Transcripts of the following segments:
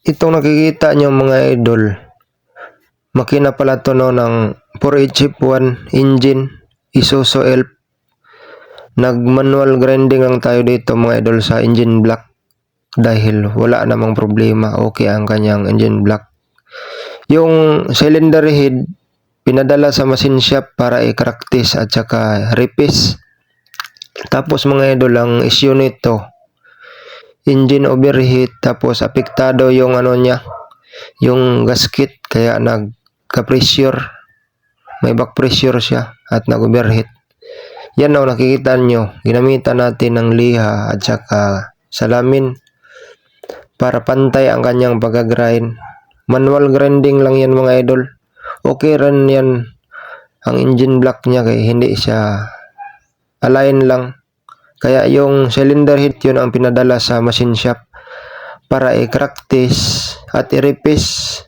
itong nakikita nyo mga idol, makina pala to no ng 4HF1 engine, Isuzu Elf. Nag-manual grinding lang tayo dito mga idol sa engine block dahil wala namang problema, okay ang kanyang engine block. Yung cylinder head, pinadala sa machine shop para i-crack test at saka repace. Tapos mga idol, ang issue nito, engine overheat, tapos apektado yung ano niya, yung gasket, kaya nagka-pressure, may back pressure siya at nag-overheat. Yan o, nakikita nyo, ginamitan natin ng liha at saka salamin para pantay ang kanyang pag-grind. Manual grinding lang yan mga idol. Okay rin yan ang engine block niya kaya hindi siya align lang. Kaya yung cylinder head yun ang pinadala sa machine shop para i-crack test at i-repace.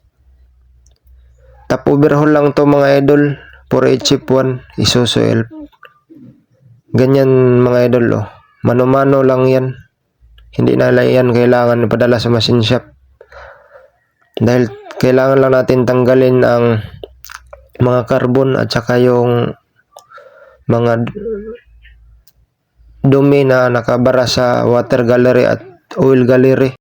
Top overhaul lang to mga idol, 4HF1 Isuzu Elf. Ganyan mga idol, oh. Mano-mano lang yan. Hindi na yan kailangan ipadala sa machine shop. Dahil kailangan lang natin tanggalin ang mga carbon at saka yung mga dumi na nakabara sa water gallery at oil gallery.